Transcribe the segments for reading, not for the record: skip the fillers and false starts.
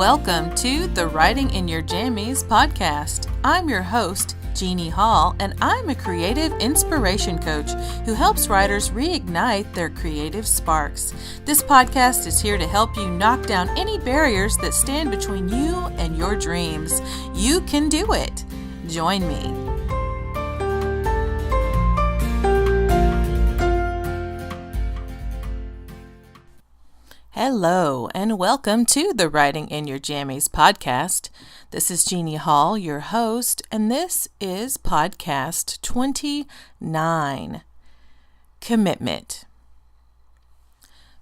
Welcome to the Writing in Your Jammies podcast. I'm your host, Jeannie Hall, and I'm a creative inspiration coach who helps writers reignite their creative sparks. This podcast is here to help you knock down any barriers that stand between you and your dreams. You can do it. Join me. Hello, and welcome to the Writing in Your Jammies podcast. This is Jeannie Hall, your host, and this is podcast 29, Commitment.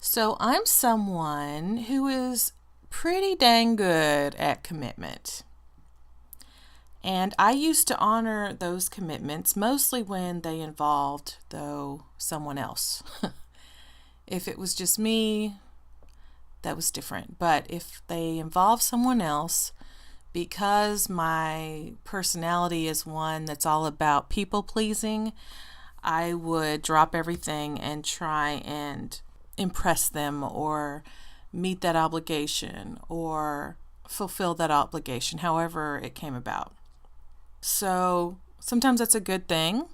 So I'm someone who is pretty dang good at commitment. And I used to honor those commitments mostly when they involved, though, someone else. If it was just me, that was different. But if they involve someone else, because my personality is one that's all about people pleasing, I would drop everything and try and impress them or meet that obligation or fulfill that obligation, however it came about. So sometimes that's a good thing,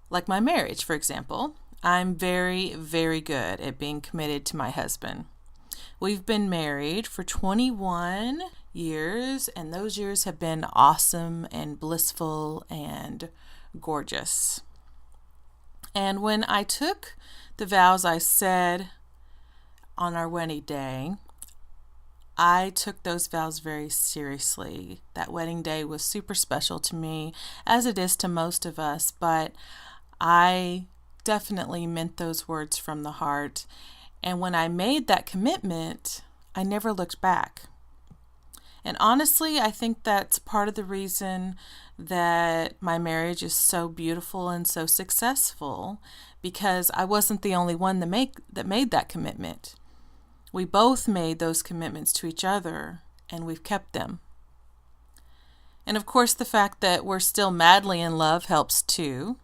like my marriage, for example. I'm very, very good at being committed to my husband. We've been married for 21 years, and those years have been awesome and blissful and gorgeous. And when I took the vows I said on our wedding day, I took those vows very seriously. That wedding day was super special to me, as it is to most of us, but I definitely meant those words from the heart. And when I made that commitment, I never looked back. And honestly, I think that's part of the reason that my marriage is so beautiful and so successful, because I wasn't the only one that made that commitment. We both made those commitments to each other, and we've kept them. And of course, the fact that we're still madly in love helps too.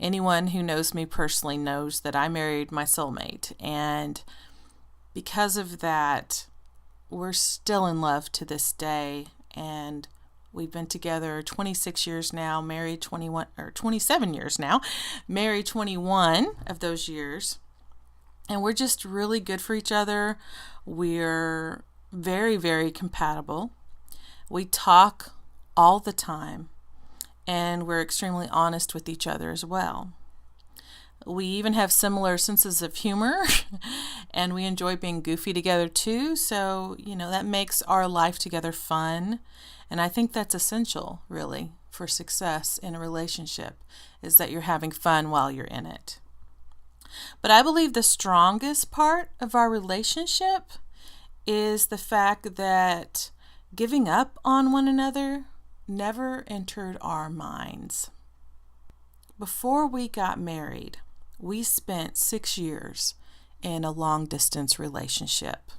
Anyone who knows me personally knows that I married my soulmate, and because of that, we're still in love to this day, and we've been together 26 years now, married 27 years now, married 21 of those years, and we're just really good for each other. We're very, very compatible. We talk all the time. And we're extremely honest with each other as well. We even have similar senses of humor, and we enjoy being goofy together too. So, that makes our life together fun. And I think that's essential, really, for success in a relationship, is that you're having fun while you're in it. But I believe the strongest part of our relationship is the fact that giving up on one another never entered our minds. Before we got married, we spent 6 years in a long-distance relationship.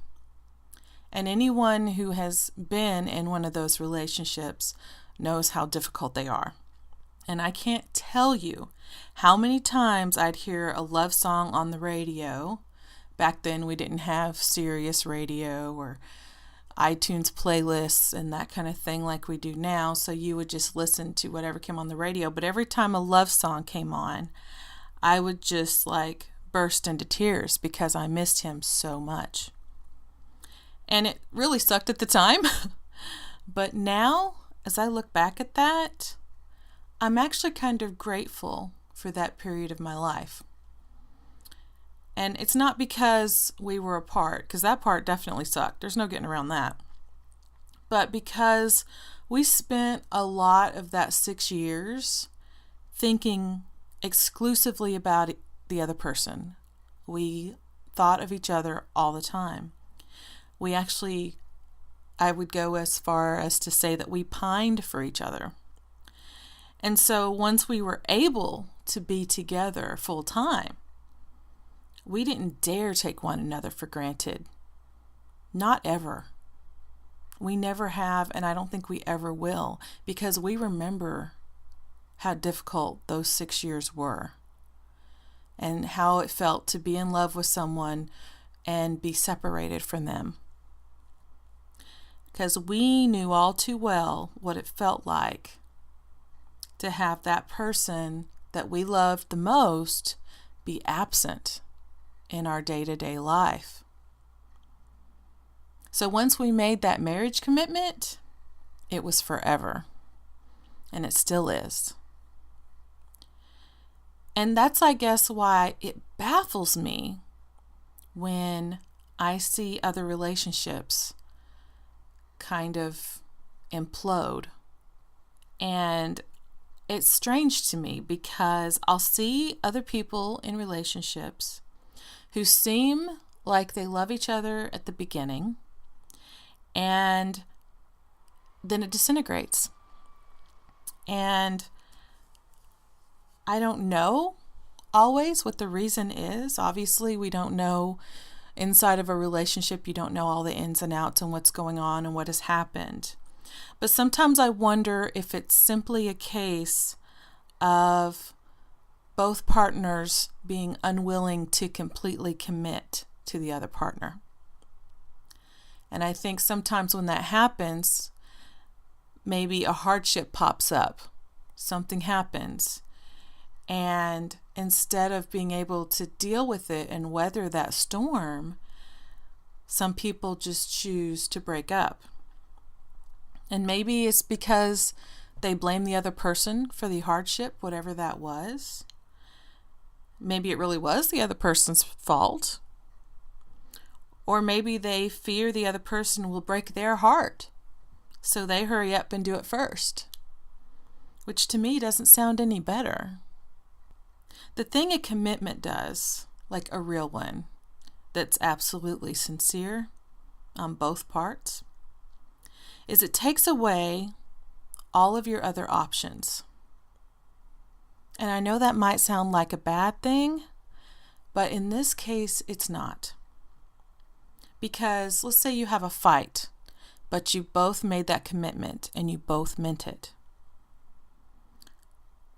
And anyone who has been in one of those relationships knows how difficult they are. And I can't tell you how many times I'd hear a love song on the radio. Back then we didn't have Sirius radio or iTunes playlists and that kind of thing like we do now, so you would just listen to whatever came on the radio. But every time a love song came on, I would just burst into tears because I missed him so much. And it really sucked at the time. But now, as I look back at that, I'm actually kind of grateful for that period of my life. And it's not because we were apart, because that part definitely sucked. There's no getting around that. But because we spent a lot of that 6 years thinking exclusively about the other person. We thought of each other all the time. I would go as far as to say that we pined for each other. And so once we were able to be together full time, we didn't dare take one another for granted. Not ever. We never have, and I don't think we ever will, because we remember how difficult those 6 years were and how it felt to be in love with someone and be separated from them. because we knew all too well what it felt like to have that person that we loved the most be absent in our day-to-day life. So once we made that marriage commitment, it was forever, and it still is. And that's, I guess, why it baffles me when I see other relationships kind of implode. And it's strange to me because I'll see other people in relationships who seem like they love each other at the beginning, and then it disintegrates. And I don't know always what the reason is. Obviously, we don't know inside of a relationship. You don't know all the ins and outs and what's going on and what has happened. But sometimes I wonder if it's simply a case of both partners being unwilling to completely commit to the other partner. And I think sometimes when that happens, maybe a hardship pops up, something happens, and instead of being able to deal with it and weather that storm, some people just choose to break up. And maybe it's because they blame the other person for the hardship, whatever that was. Maybe it really was the other person's fault. Or maybe they fear the other person will break their heart, so they hurry up and do it first, which to me doesn't sound any better. The thing a commitment does, like a real one, that's absolutely sincere on both parts, is it takes away all of your other options. And I know that might sound like a bad thing, but in this case, it's not. Because let's say you have a fight, but you both made that commitment and you both meant it.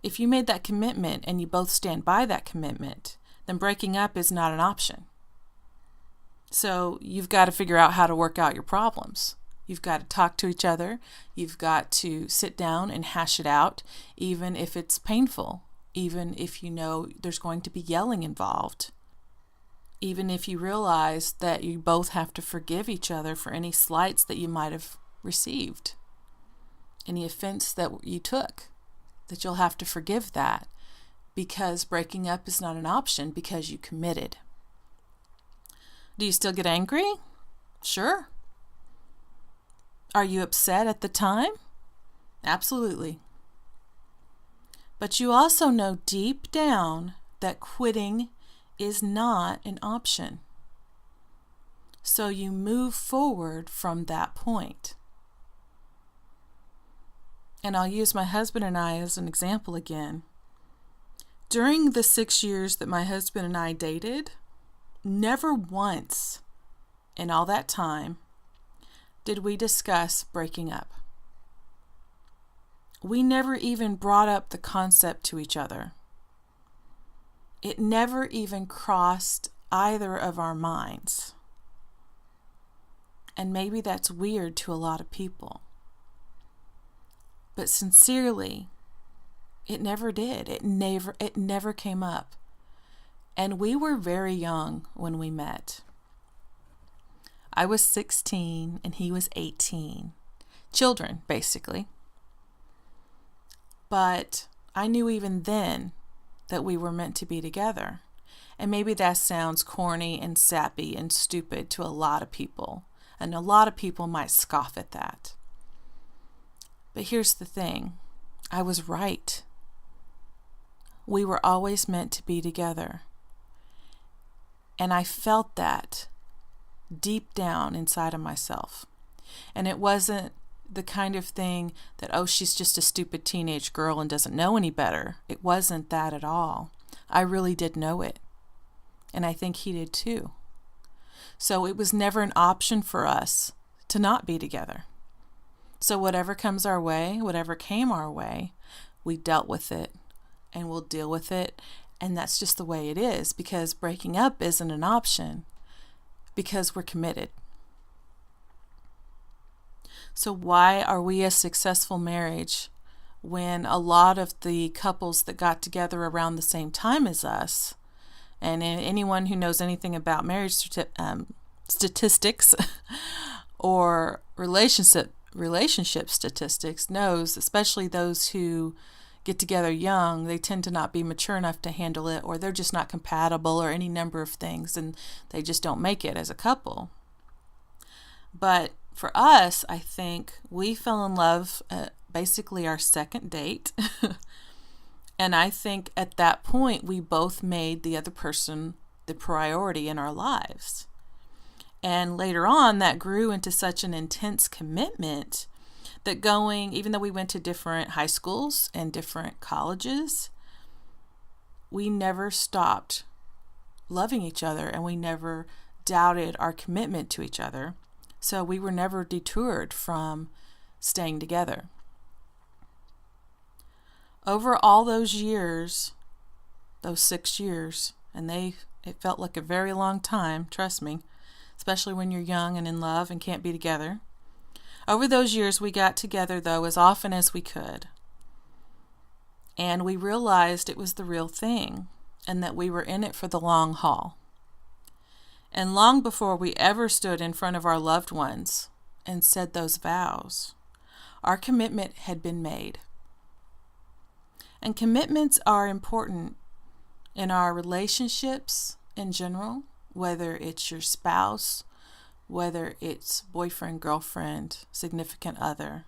If you made that commitment and you both stand by that commitment, then breaking up is not an option. So you've got to figure out how to work out your problems. You've got to talk to each other. You've got to sit down and hash it out, even if it's painful, even if you know there's going to be yelling involved, even if you realize that you both have to forgive each other for any slights that you might have received, any offense that you took, that you'll have to forgive that, because breaking up is not an option because you committed. Do you still get angry? Sure. Are you upset at the time? Absolutely. But you also know deep down that quitting is not an option. So you move forward from that point. And I'll use my husband and I as an example again. During the 6 years that my husband and I dated, never once in all that time did we discuss breaking up. We never even brought up the concept to each other. It never even crossed either of our minds. And maybe that's weird to a lot of people. But sincerely, it never did. It never came up. And we were very young when we met. I was 16 and he was 18. Children, basically. But I knew even then that we were meant to be together. And maybe that sounds corny and sappy and stupid to a lot of people. And a lot of people might scoff at that. But here's the thing. I was right. We were always meant to be together. And I felt that deep down inside of myself. And it wasn't the kind of thing that, oh, she's just a stupid teenage girl and doesn't know any better. It wasn't that at all. I really did know it. And I think he did too. So it was never an option for us to not be together. So whatever comes our way, whatever came our way, we dealt with it and we'll deal with it. And that's just the way it is, because breaking up isn't an option because we're committed. So why are we a successful marriage when a lot of the couples that got together around the same time as us, and anyone who knows anything about marriage statistics or relationship statistics knows, especially those who get together young, they tend to not be mature enough to handle it, or they're just not compatible, or any number of things, and they just don't make it as a couple. But for us, I think we fell in love at basically our second date. And I think at that point, we both made the other person the priority in our lives. And later on, that grew into such an intense commitment that even though we went to different high schools and different colleges, we never stopped loving each other, and we never doubted our commitment to each other. So we were never detoured from staying together. Over all those years, those 6 years, and it felt like a very long time, trust me, especially when you're young and in love and can't be together. Over those years, we got together, though, as often as we could. And we realized it was the real thing, and that we were in it for the long haul. And long before we ever stood in front of our loved ones and said those vows, our commitment had been made. And commitments are important in our relationships in general, whether it's your spouse, whether it's boyfriend, girlfriend, significant other,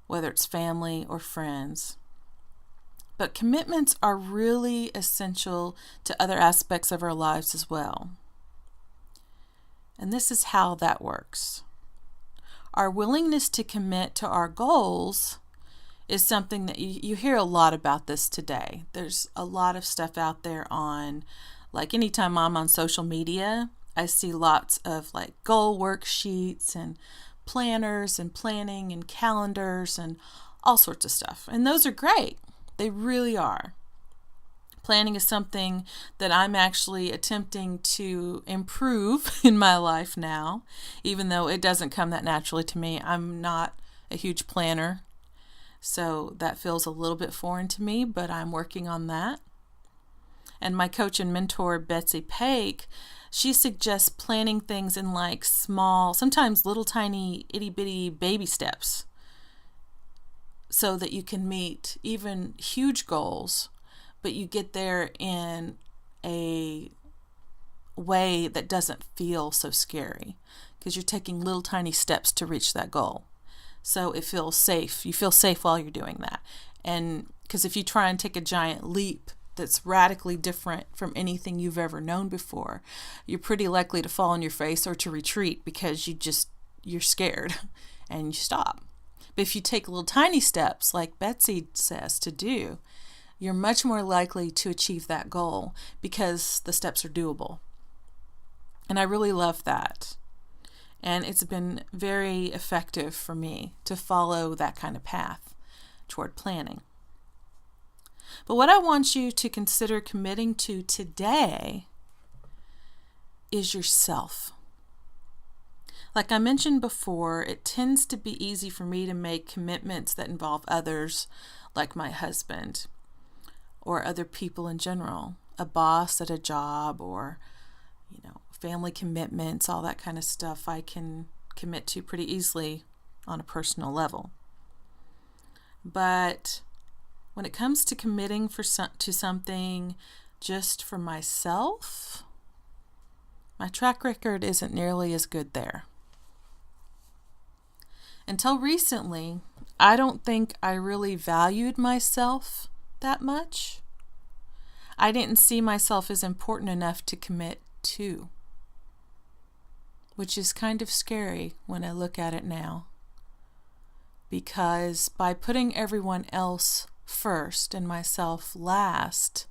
whether it's family or friends. But commitments are really essential to other aspects of our lives as well. And this is how that works. Our willingness to commit to our goals is something that you hear a lot about this today. There's a lot of stuff out there on, like anytime I'm on social media, I see lots of like goal worksheets and planners and planning and calendars and all sorts of stuff. And those are great. They really are. Planning is something that I'm actually attempting to improve in my life now, even though it doesn't come that naturally to me. I'm not a huge planner, so that feels a little bit foreign to me, but I'm working on that. And my coach and mentor, Betsy Paik, she suggests planning things in like small, sometimes little tiny itty bitty baby steps so that you can meet even huge goals, but you get there in a way that doesn't feel so scary because you're taking little tiny steps to reach that goal. So it feels safe. You feel safe while you're doing that. And because if you try and take a giant leap that's radically different from anything you've ever known before, you're pretty likely to fall on your face or to retreat because you're scared and you stop. But if you take little tiny steps like Betsy says to do, you're much more likely to achieve that goal because the steps are doable. And I really love that. And it's been very effective for me to follow that kind of path toward planning. But what I want you to consider committing to today is yourself. Like I mentioned before, it tends to be easy for me to make commitments that involve others, like my husband, or other people in general, a boss at a job, or family commitments, all that kind of stuff I can commit to pretty easily on a personal level. But when it comes to committing to something just for myself, my track record isn't nearly as good there. Until recently, I don't think I really valued myself that much. I didn't see myself as important enough to commit to, which is kind of scary when I look at it now. Because by putting everyone else first and myself last,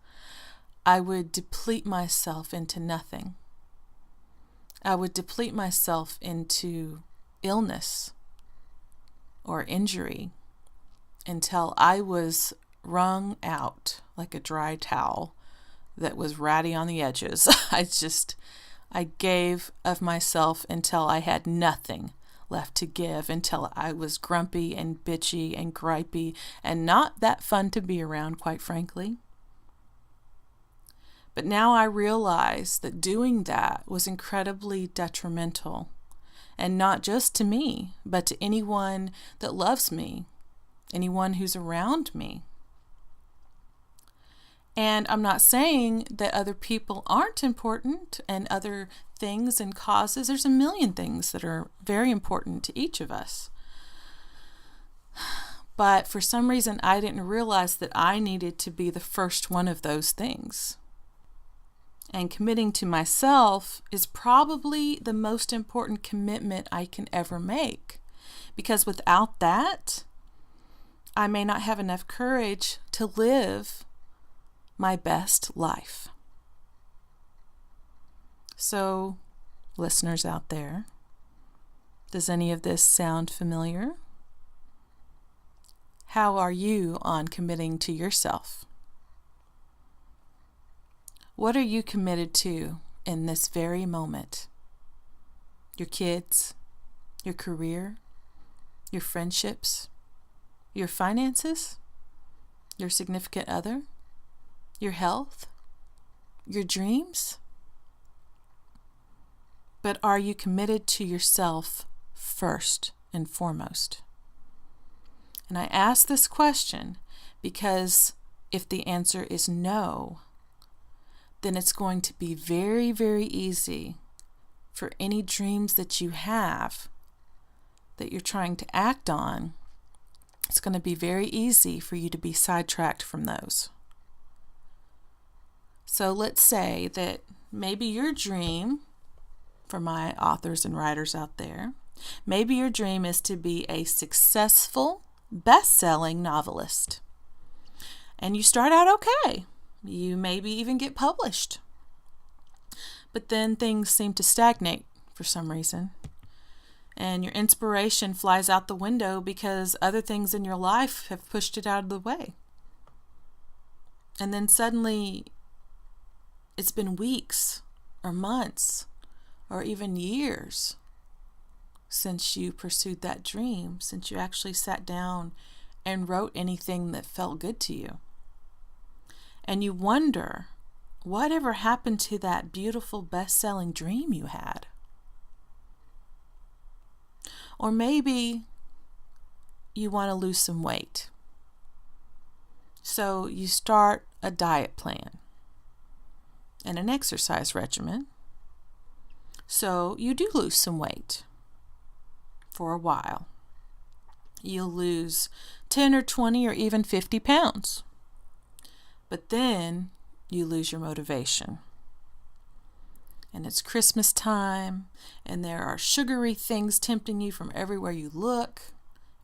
I would deplete myself into nothing. I would deplete myself into illness or injury until I was wrung out like a dry towel that was ratty on the edges. I gave of myself until I had nothing left to give until I was grumpy and bitchy and gripey and not that fun to be around, quite frankly. But now I realize that doing that was incredibly detrimental, and not just to me, but to anyone that loves me, anyone who's around me. And I'm not saying that other people aren't important and other things and causes. There's a million things that are very important to each of us. But for some reason, I didn't realize that I needed to be the first one of those things. And committing to myself is probably the most important commitment I can ever make. Because without that, I may not have enough courage to live my best life. So, listeners out there, does any of this sound familiar? How are you on committing to yourself? What are you committed to in this very moment? Your kids, your career, your friendships, your finances, your significant other, your health, your dreams? But are you committed to yourself first and foremost? And I ask this question because if the answer is no, then it's going to be very, very easy for any dreams that you have that you're trying to act on. It's going to be very easy for you to be sidetracked from those. So let's say that maybe your dream, for my authors and writers out there, maybe your dream is to be a successful, best-selling novelist. And you start out okay. You maybe even get published. But then things seem to stagnate for some reason. And your inspiration flies out the window because other things in your life have pushed it out of the way. And then suddenly it's been weeks or months or even years since you pursued that dream, since you actually sat down and wrote anything that felt good to you. And you wonder, whatever happened to that beautiful best-selling dream you had? Or maybe you want to lose some weight. So you start a diet plan and an exercise regimen. So you do lose some weight for a while. You'll lose 10 or 20 or even 50 pounds. But then you lose your motivation. And it's Christmas time, and there are sugary things tempting you from everywhere you look,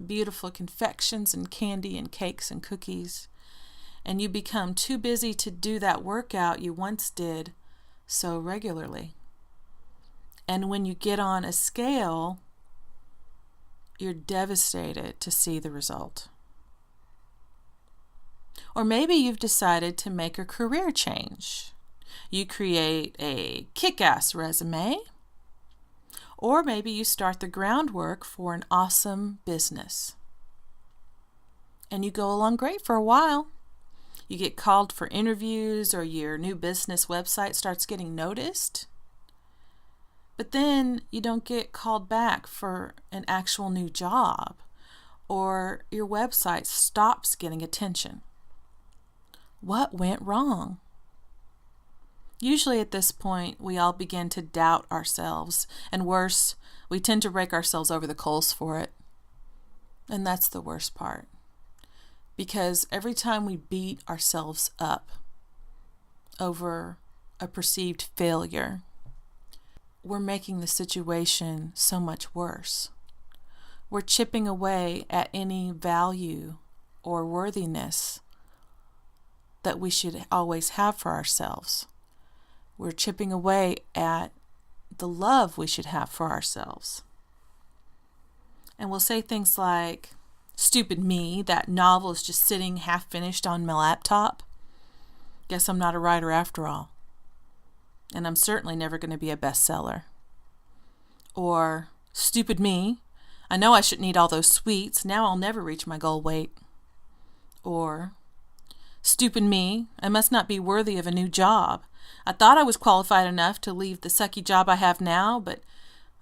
beautiful confections and candy and cakes and cookies. And you become too busy to do that workout you once did so regularly. And when you get on a scale, you're devastated to see the result. Or maybe you've decided to make a career change. You create a kick-ass resume, or maybe you start the groundwork for an awesome business. And you go along great for a while. You get called for interviews, or your new business website starts getting noticed. But then you don't get called back for an actual new job, or your website stops getting attention. What went wrong? Usually at this point, we all begin to doubt ourselves, and worse, we tend to rake ourselves over the coals for it. And that's the worst part. Because every time we beat ourselves up over a perceived failure, we're making the situation so much worse. We're chipping away at any value or worthiness that we should always have for ourselves. We're chipping away at the love we should have for ourselves. And we'll say things like, "Stupid me, that novel is just sitting half finished on my laptop. Guess I'm not a writer after all. And I'm certainly never going to be a bestseller." Or, "Stupid me, I know I shouldn't eat all those sweets. Now I'll never reach my goal weight. Or, stupid me, I must not be worthy of a new job. I thought I was qualified enough to leave the sucky job I have now, but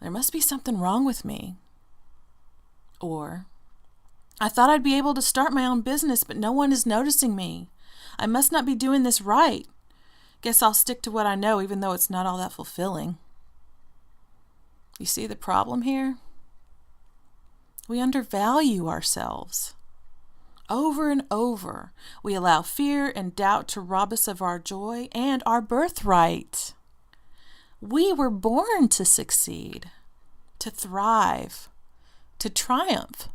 there must be something wrong with me. Or, I thought I'd be able to start my own business, but no one is noticing me. I must not be doing this right. Guess I'll stick to what I know, even though it's not all that fulfilling. You see the problem here? We undervalue ourselves. Over and over, we allow fear and doubt to rob us of our joy and our birthright. We were born to succeed, to thrive, to triumph.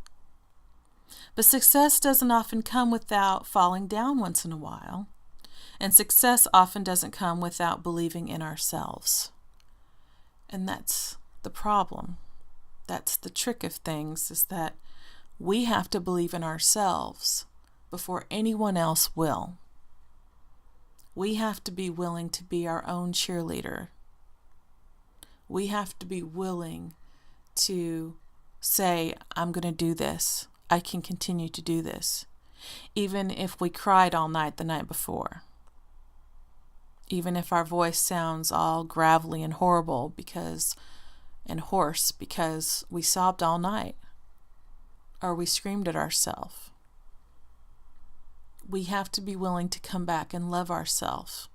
But success doesn't often come without falling down once in a while. And success often doesn't come without believing in ourselves. And that's the problem. That's the trick of things, is that we have to believe in ourselves before anyone else will. We have to be willing to be our own cheerleader. We have to be willing to say, I'm going to do this. I can continue to do this. Even if we cried all night the night before. Even if our voice sounds all gravelly and horrible and hoarse because we sobbed all night. Or we screamed at ourselves. We have to be willing to come back and love ourselves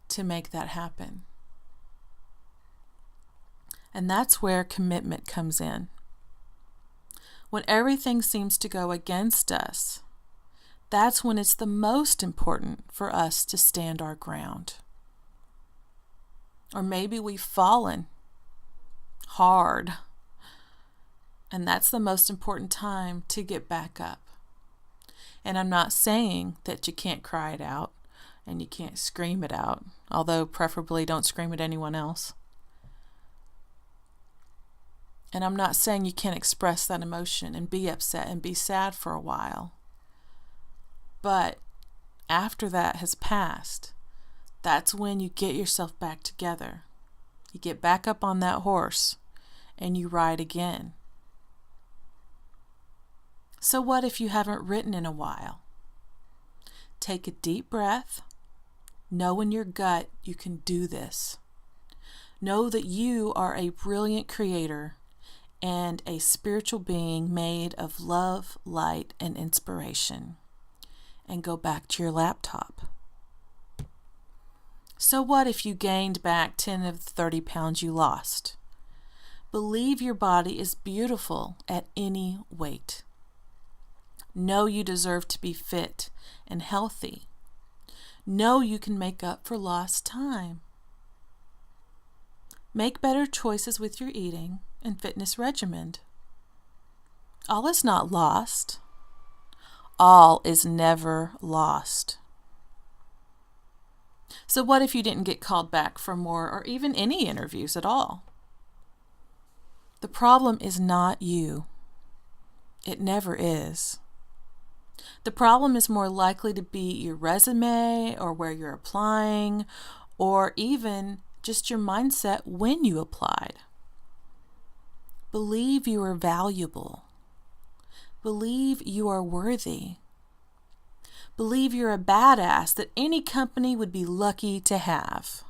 to make that happen. And that's where commitment comes in. When everything seems to go against us, that's when it's the most important for us to stand our ground. Or maybe we've fallen hard. And that's the most important time to get back up. And I'm not saying that you can't cry it out and you can't scream it out, although preferably don't scream at anyone else. And I'm not saying you can't express that emotion and be upset and be sad for a while. But after that has passed, that's when you get yourself back together. You get back up on that horse and you ride again. So what if you haven't written in a while? Take a deep breath. Know in your gut you can do this. Know that you are a brilliant creator and a spiritual being made of love, light, and inspiration. And go back to your laptop. So what if you gained back 10 of the 30 pounds you lost? Believe your body is beautiful at any weight. Know you deserve to be fit and healthy. Know you can make up for lost time. Make better choices with your eating and fitness regimen. All is not lost. All is never lost. So what if you didn't get called back for more or even any interviews at all? The problem is not you. It never is. The problem is more likely to be your resume or where you're applying or even just your mindset when you applied. Believe you are valuable. Believe you are worthy. Believe you're a badass that any company would be lucky to have.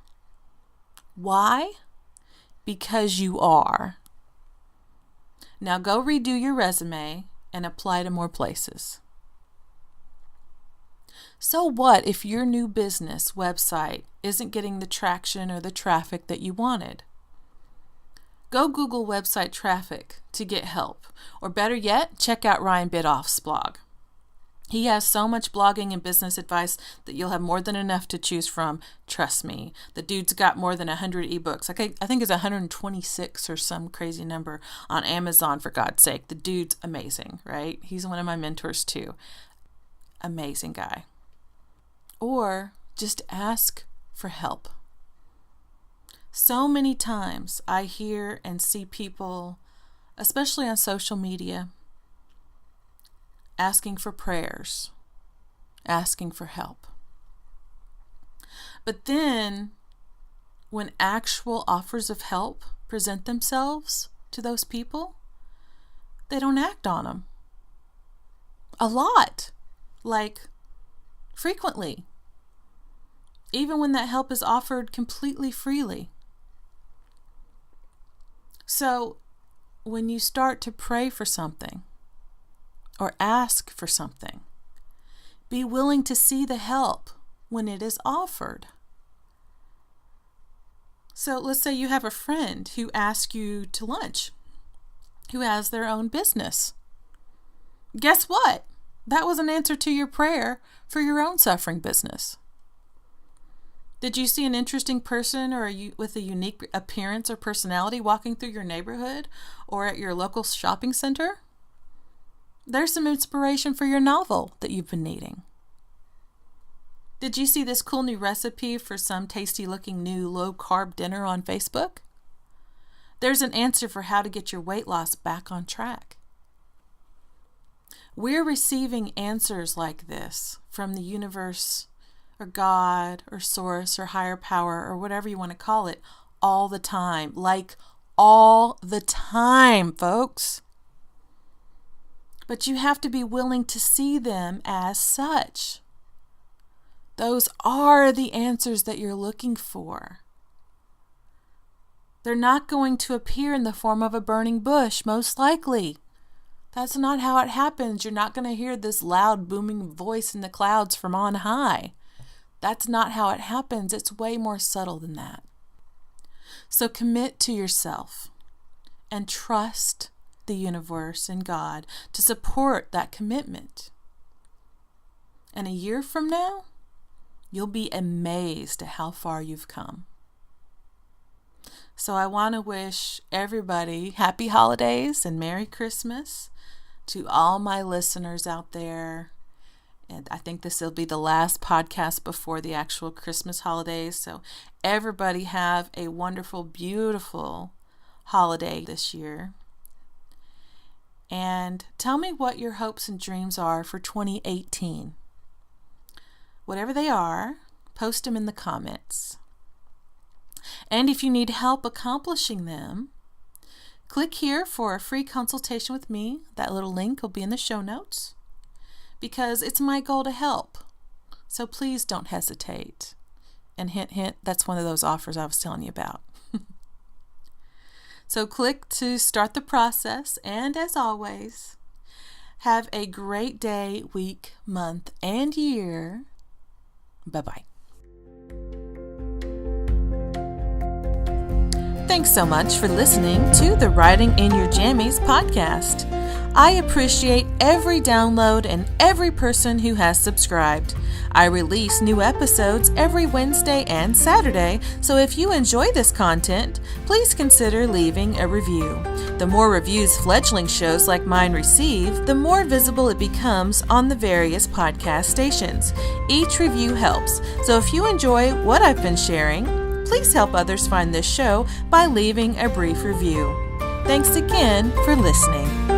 Why? Because you are. Now go redo your resume and apply to more places. So what if your new business website isn't getting the traction or the traffic that you wanted? Go Google website traffic to get help. Or better yet, check out Ryan Bidoff's blog. He has so much blogging and business advice that you'll have more than enough to choose from. Trust me. The dude's got more than 100 ebooks. I think it's 126 or some crazy number on Amazon, for God's sake. The dude's amazing, right? He's one of my mentors too. Amazing guy. Or just ask for help. So many times I hear and see people, especially on social media, asking for prayers, asking for help. But then, when actual offers of help present themselves to those people, they don't act on them. A lot. Like, frequently. Even when that help is offered completely freely. So, when you start to pray for something or ask for something, be willing to see the help when it is offered. So let's say you have a friend who asks you to lunch, who has their own business. Guess what? That was an answer to your prayer for your own suffering business. Did you see an interesting person with a unique appearance or personality walking through your neighborhood or at your local shopping center? There's some inspiration for your novel that you've been needing. Did you see this cool new recipe for some tasty-looking new low-carb dinner on Facebook? There's an answer for how to get your weight loss back on track. We're receiving answers like this from the universe or God or source or higher power or whatever you want to call it all the time. Like all the time, folks. But you have to be willing to see them as such. Those are the answers that you're looking for. They're not going to appear in the form of a burning bush, most likely. That's not how it happens. You're not going to hear this loud, booming voice in the clouds from on high. That's not how it happens. It's way more subtle than that. So commit to yourself and trust the universe and God to support that commitment. And a year from now, you'll be amazed at how far you've come. So I want to wish everybody happy holidays and Merry Christmas to all my listeners out there. And I think this will be the last podcast before the actual Christmas holidays. So everybody have a wonderful, beautiful holiday this year. And tell me what your hopes and dreams are for 2018. Whatever they are, post them in the comments. And if you need help accomplishing them, click here for a free consultation with me. That little link will be in the show notes because it's my goal to help. So please don't hesitate. And hint, hint, that's one of those offers I was telling you about. So click to start the process. And as always, have a great day, week, month, and year. Bye-bye. Thanks so much for listening to the Writing in Your Jammies podcast. I appreciate every download and every person who has subscribed. I release new episodes every Wednesday and Saturday, so if you enjoy this content, please consider leaving a review. The more reviews fledgling shows like mine receive, the more visible it becomes on the various podcast stations. Each review helps, so if you enjoy what I've been sharing, please help others find this show by leaving a brief review. Thanks again for listening.